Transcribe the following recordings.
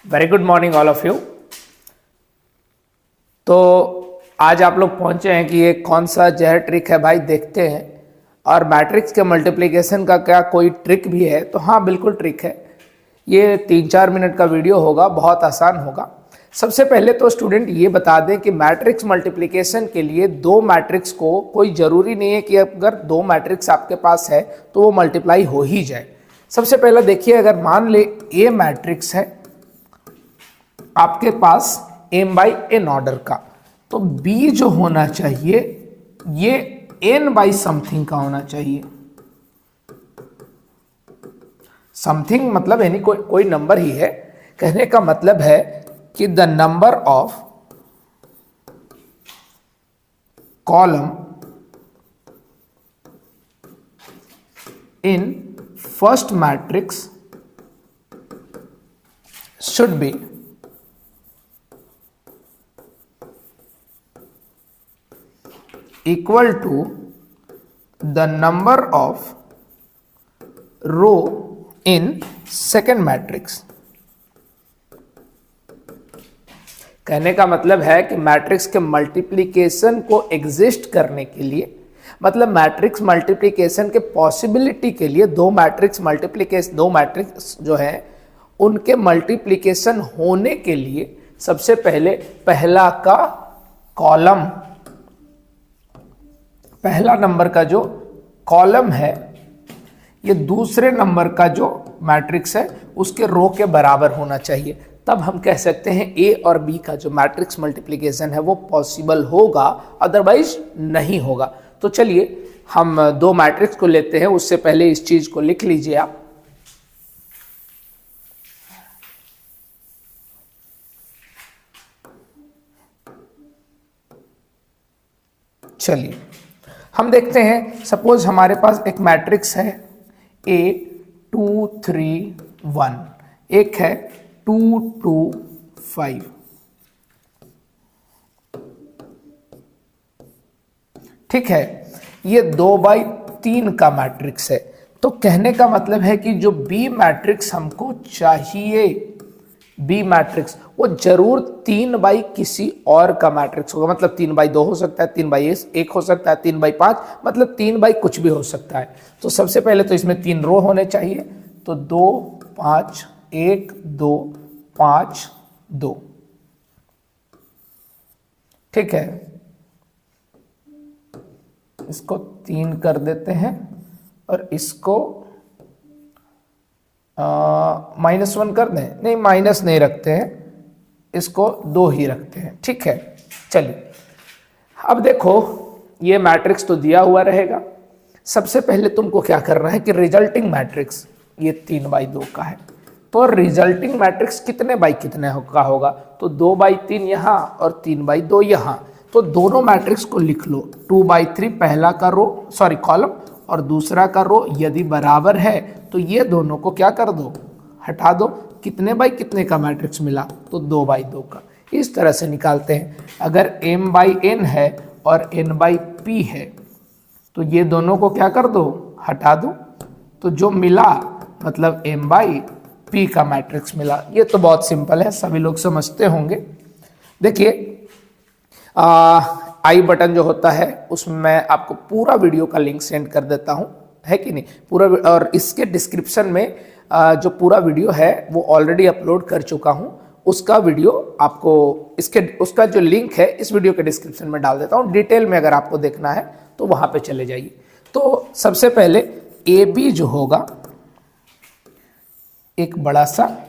Very good morning all of you. तो आज आप लोग पहुंचे हैं कि ये कौन सा जहर ट्रिक है भाई, देखते हैं। और मैट्रिक्स के मल्टीप्लिकेशन का क्या कोई ट्रिक भी है? तो हाँ, बिल्कुल ट्रिक है। ये 3-4 मिनट का वीडियो होगा, बहुत आसान होगा। सबसे पहले तो स्टूडेंट ये बता दें कि मैट्रिक्स मल्टीप्लिकेशन के लिए दो मैट्रिक्स को कोई ज़रूरी नहीं है कि अगर दो मैट्रिक्स आपके पास है तो वो मल्टीप्लाई हो ही जाए। सबसे पहले देखिए, अगर मान ले ए मैट्रिक्स है आपके पास m बाई एन ऑर्डर का, तो b जो होना चाहिए ये n बाई समथिंग का होना चाहिए। समथिंग मतलब यानी कोई नंबर ही है। कहने का मतलब है कि the number of column in first matrix should be equal to the number of row in second matrix। कहने का मतलब है कि मैट्रिक्स के मल्टीप्लिकेशन को एग्जिस्ट करने के लिए, मतलब मैट्रिक्स मल्टीप्लिकेशन के पॉसिबिलिटी के लिए दो मैट्रिक्स जो है उनके मल्टीप्लिकेशन होने के लिए सबसे पहले पहला का कॉलम, पहला नंबर का जो कॉलम है ये दूसरे नंबर का जो मैट्रिक्स है उसके रो के बराबर होना चाहिए। तब हम कह सकते हैं ए और बी का जो मैट्रिक्स मल्टीप्लिकेशन है वो पॉसिबल होगा, अदरवाइज नहीं होगा। तो चलिए हम दो मैट्रिक्स को लेते हैं। उससे पहले इस चीज को लिख लीजिए आप। चलिए हम देखते हैं, सपोज हमारे पास एक मैट्रिक्स है A2 3 1, एक है 2 2 5। ठीक है, ये 2/3 का मैट्रिक्स है। तो कहने का मतलब है कि जो बी मैट्रिक्स हमको चाहिए, बी मैट्रिक्स वो जरूर 3 किसी और का मैट्रिक्स होगा। मतलब 3/2 हो सकता है, 3/1 हो सकता है, 3/5, मतलब 3 कुछ भी हो सकता है। तो सबसे पहले तो इसमें 3 रो होने चाहिए। तो 2 5 1 2 5 2। ठीक है, इसको 3 कर देते हैं और इसको -1 कर दें। नहीं, माइनस नहीं रखते हैं, इसको 2 ही रखते हैं। ठीक है, चलिए अब देखो ये मैट्रिक्स तो दिया हुआ रहेगा। सबसे पहले तुमको क्या करना है कि रिजल्टिंग मैट्रिक्स ये 3/2 का है, तो रिजल्टिंग मैट्रिक्स कितने बाई कितने का होगा? तो 2/3 यहाँ और 3/2 यहाँ। तो दोनों मैट्रिक्स को लिख लो। 2/3 पहला का रो कॉलम और दूसरा का रो यदि बराबर है तो ये दोनों को क्या कर दो, हटा दो। कितने बाई कितने का मैट्रिक्स मिला? तो 2/2 का। इस तरह से निकालते हैं। अगर m/n है और n/p है तो ये दोनों को क्या कर दो, हटा दो। तो जो मिला मतलब m/p का मैट्रिक्स मिला। ये तो बहुत सिंपल है, सभी लोग समझते होंगे। देखिए आई बटन जो होता है उसमें मैं आपको पूरा वीडियो का लिंक सेंड कर देता हूं, है कि नहीं पूरा। और इसके डिस्क्रिप्शन में जो पूरा वीडियो है वो ऑलरेडी अपलोड कर चुका हूं। उसका वीडियो आपको उसका जो लिंक है इस वीडियो के डिस्क्रिप्शन में डाल देता हूं। डिटेल में अगर आपको देखना है तो वहां पे चले जाइए। तो सबसे पहले ए बी जो होगा एक बड़ा सा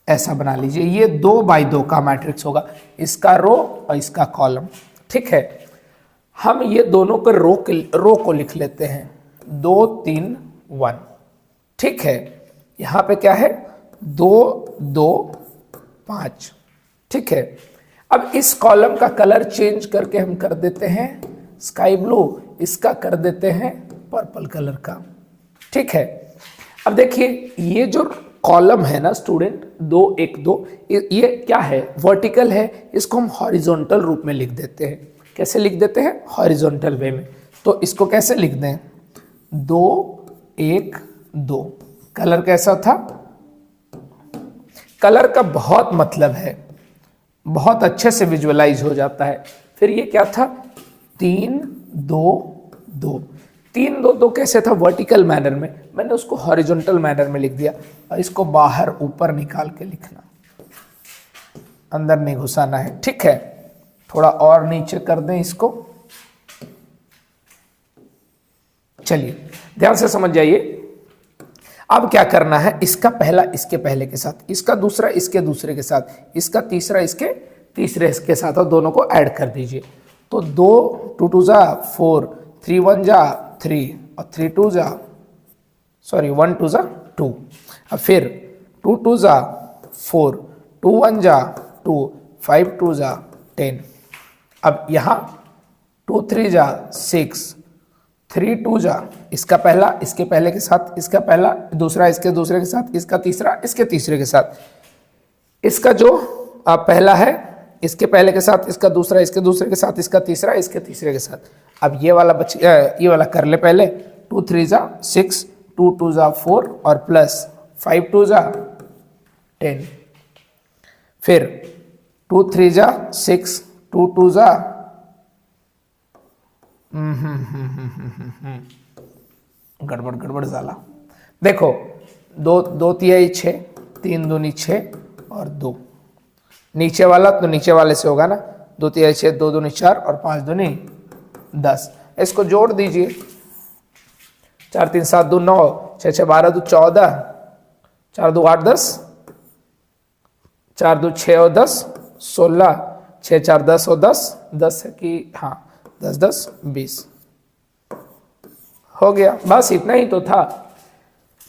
ऐसा बना लीजिए। ये 2/2 का मैट्रिक्स होगा, इसका रो और इसका कॉलम। ठीक है, हम ये दोनों के रो को लिख लेते हैं 2 3 1। ठीक है, यहां पे क्या है 2 2 5। ठीक है, अब इस कॉलम का कलर चेंज करके हम कर देते हैं स्काई ब्लू, इसका कर देते हैं पर्पल कलर का। ठीक है, अब देखिए ये जो कॉलम है ना स्टूडेंट 2 1 2, ये क्या है, वर्टिकल है। इसको हम हॉरिजॉन्टल रूप में लिख देते हैं। कैसे लिख देते हैं? हॉरिजॉन्टल वे में। तो इसको कैसे लिख दें? 2 1 2। कलर कैसा था? कलर का बहुत मतलब है, बहुत अच्छे से विजुअलाइज हो जाता है। फिर ये क्या था, 3 2 2, 3 2 2 कैसे था, वर्टिकल मैनर में, मैंने उसको हॉरिजॉन्टल मैनर में लिख दिया। और इसको बाहर ऊपर निकाल के लिखना, अंदर नहीं घुसाना है, ठीक है। थोड़ा और नीचे कर दें इसको। चलिए ध्यान से समझ जाइए। अब क्या करना है, इसका पहला इसके पहले के साथ, इसका दूसरा इसके दूसरे के साथ, इसका तीसरा इसके तीसरे के साथ, और दोनों को ऐड कर दीजिए। तो 2 2 2 जा 4, 3 1 जा 3, और 3 2 जा 1 2 जा 2। अब फिर 2 2 जा 4, 2 1 जा 2, 5 2 जा 10। अब यहाँ 2 3 जा 6, 3 2 जा, इसका पहला इसके पहले के साथ, इसका पहला दूसरा इसके दूसरे के साथ, इसका तीसरा इसके तीसरे के साथ, इसका जो पहला है इसके पहले के साथ, इसका दूसरा इसके दूसरे के साथ, इसका तीसरा इसके तीसरे के साथ। अब ये वाला कर ले पहले। 2 3 जा 6, 2 2 जा 4, और प्लस 5 2 जा 10। फिर 2 3 जा 6, 2 2 जा गड़बड़ गड़बड़ जाला। देखो 2 तिहाई 6, 3 दूनी 6 और 2, नीचे वाला तो नीचे वाले से होगा ना, 2 तिहाई 6, 2 दूनी 4 और 5 दूनी 10। इसको जोड़ दीजिए, 4 3 7 2 9, 6 6 12 2 14, 4 2 8 10, 4 2 6 और 10 16, 6 4 10 और 10 10 है कि हाँ 10 10 20 हो गया। बस इतना ही तो था।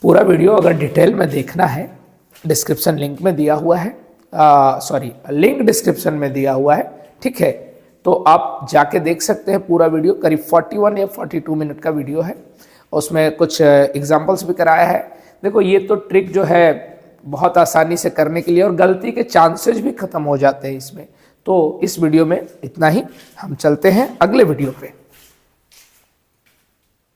पूरा वीडियो अगर डिटेल में देखना है, डिस्क्रिप्शन लिंक में दिया हुआ है, लिंक डिस्क्रिप्शन में दिया हुआ है, ठीक है। तो आप जाके देख सकते हैं पूरा वीडियो। करीब 41 या 42 मिनट का वीडियो है, उसमें कुछ एग्जाम्पल्स भी कराया है। देखो ये तो ट्रिक जो है बहुत आसानी से करने के लिए, और गलती के चांसेस भी खत्म हो जाते हैं इसमें। तो इस वीडियो में इतना ही, हम चलते हैं अगले वीडियो पे।